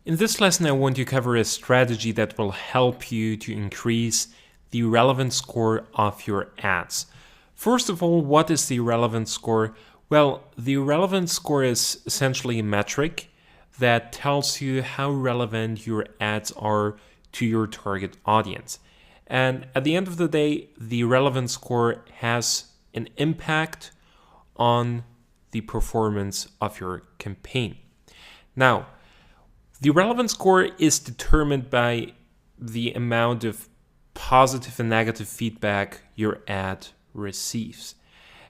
In this lesson, I want to cover a strategy that will help you to increase the relevance score of your ads. First of all, what is the relevance score? Well, the relevance score is essentially a metric that tells you how relevant your ads are to your target audience. And at the end of the day, the relevance score has an impact on the performance of your campaign. Now, the relevance score is determined by the amount of positive and negative feedback your ad receives.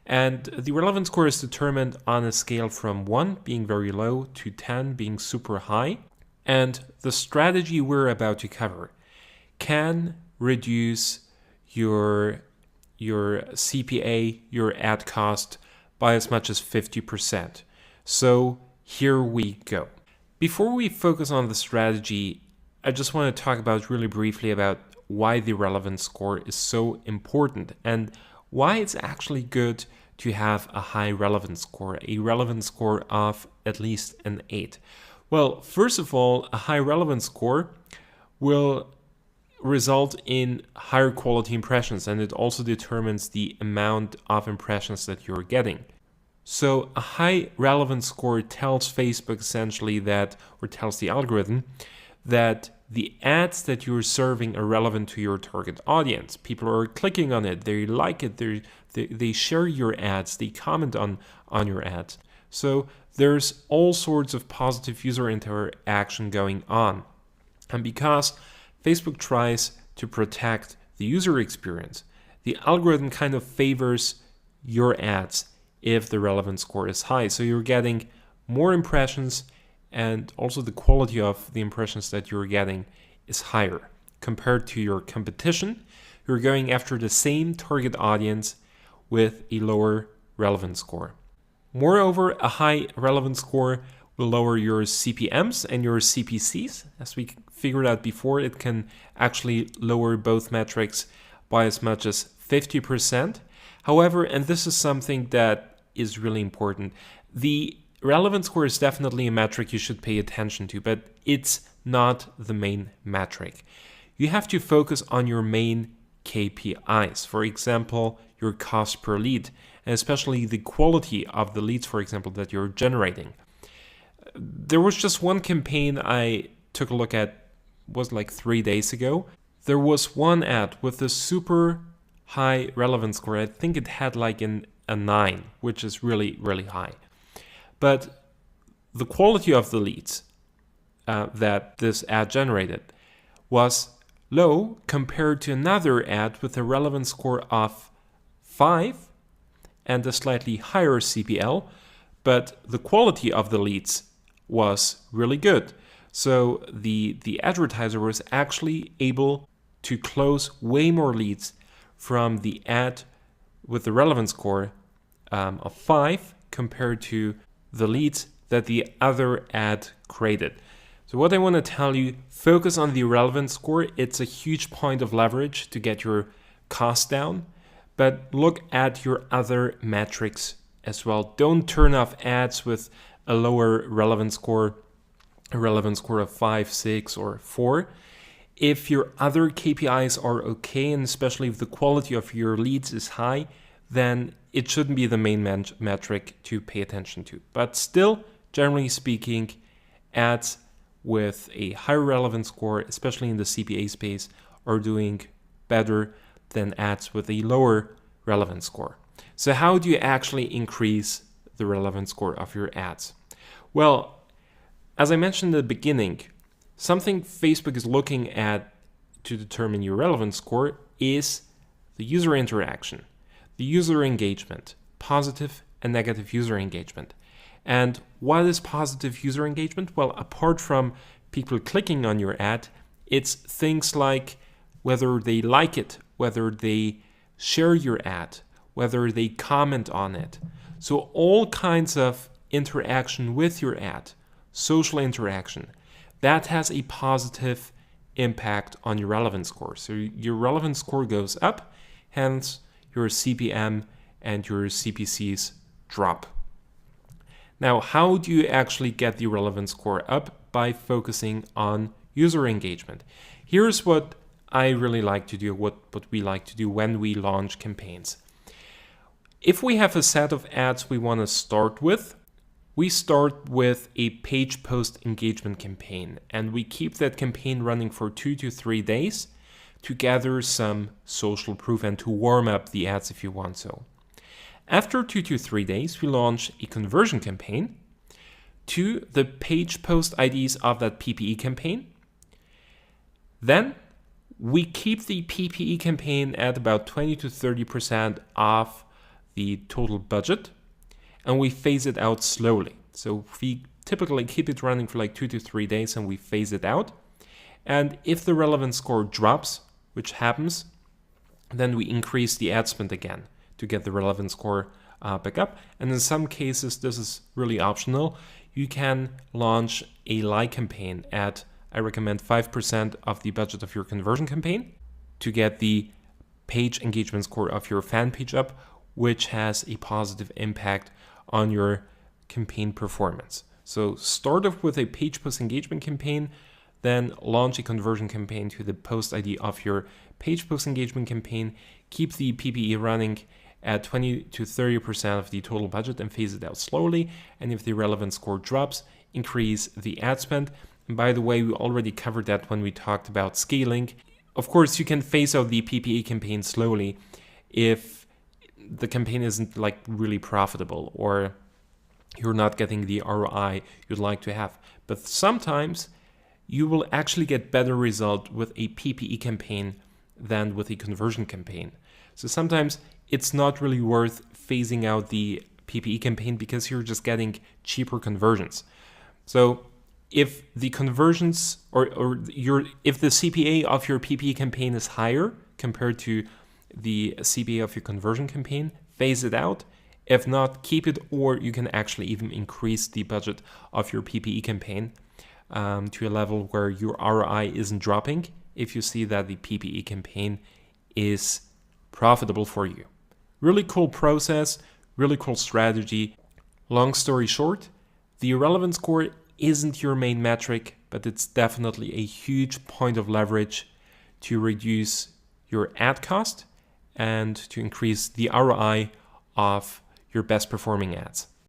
And the relevance score is determined on a scale from 1 being very low to 10 being super high. And the strategy we're about to cover can reduce your CPA, your ad cost, by as much as 50%. So here we go. Before we focus on the strategy, I just want to talk about really briefly about why the relevance score is so important and why it's actually good to have a high relevance score, a relevance score of at least an 8. Well, first of all, a high relevance score will result in higher quality impressions, and it also determines the amount of impressions that you're getting. So a high relevance score tells Facebook essentially that, or tells the algorithm, that the ads that you're serving are relevant to your target audience. People are clicking on it, they like it, they share your ads, they comment on your ads. So there's all sorts of positive user interaction going on. And because Facebook tries to protect the user experience, the algorithm kind of favors your ads if the relevance score is high. So you're getting more impressions, and also the quality of the impressions that you're getting is higher. Compared to your competition, you're going after the same target audience with a lower relevance score. Moreover, a high relevance score will lower your CPMs and your CPCs. As we figured out before, it can actually lower both metrics by as much as 50%. However, and this is something that is really important, the relevance score is definitely a metric you should pay attention to, but it's not the main metric. You have to focus on your main KPIs. For example, your cost per lead, and especially the quality of the leads, for example, that you're generating. There was just one campaign I took a look at, was like 3 days ago. There was one ad with a super high relevance score. I think it had like a 9, which is really, really high. But the quality of the leads that this ad generated was low compared to another ad with a relevance score of 5 and a slightly higher CPL, but the quality of the leads was really good. So the advertiser was actually able to close way more leads from the ad with the relevance score of 5 compared to the leads that the other ad created. So what I want to tell you, focus on the relevance score. It's a huge point of leverage to get your cost down, but look at your other metrics as well. Don't turn off ads with a lower relevance score, a relevance score of 5, 6, or 4. If your other KPIs are okay, and especially if the quality of your leads is high, then it shouldn't be the main metric to pay attention to. But still, generally speaking, ads with a higher relevance score, especially in the CPA space, are doing better than ads with a lower relevance score. So how do you actually increase the relevance score of your ads? Well, as I mentioned in the beginning, something Facebook is looking at to determine your relevance score is the user interaction, the user engagement, positive and negative user engagement. And what is positive user engagement? Well, apart from people clicking on your ad, it's things like whether they like it, whether they share your ad, whether they comment on it. So all kinds of interaction with your ad, social interaction, that has a positive impact on your relevance score. So your relevance score goes up, hence your CPM and your CPCs drop. Now, how do you actually get the relevance score up? by focusing on user engagement. Here's what I really like to do, what we like to do when we launch campaigns. If we have a set of ads we want to start with, we start with a page post engagement campaign, and we keep that campaign running for 2 to 3 days to gather some social proof and to warm up the ads if you want so. After 2 to 3 days, we launch a conversion campaign to the page post IDs of that PPE campaign. Then we keep the PPE campaign at about 20 to 30% of the total budget, and we phase it out slowly. So we typically keep it running for like 2 to 3 days and we phase it out. And if the relevance score drops, which happens, then we increase the ad spend again to get the relevance score back up. And in some cases, this is really optional. You can launch a like campaign at, I recommend, 5% of the budget of your conversion campaign to get the page engagement score of your fan page up, which has a positive impact on your campaign performance. So start off with a page post engagement campaign, then launch a conversion campaign to the post ID of your page post engagement campaign, keep the PPE running at 20 to 30% of the total budget and phase it out slowly. And if the relevance score drops, increase the ad spend. And by the way, we already covered that when we talked about scaling. Of course, you can phase out the PPE campaign slowly if the campaign isn't like really profitable or you're not getting the ROI you'd like to have. But sometimes you will actually get better result with a PPE campaign than with a conversion campaign. So sometimes it's not really worth phasing out the PPE campaign because you're just getting cheaper conversions. So if the conversions if the CPA of your PPE campaign is higher compared to the CPA of your conversion campaign, phase it out. If not, keep it, or you can actually even increase the budget of your PPE campaign to a level where your ROI isn't dropping if you see that the PPE campaign is profitable for you. Really cool process, really cool strategy. Long story short, the relevance score isn't your main metric, but it's definitely a huge point of leverage to reduce your ad cost and to increase the ROI of your best performing ads.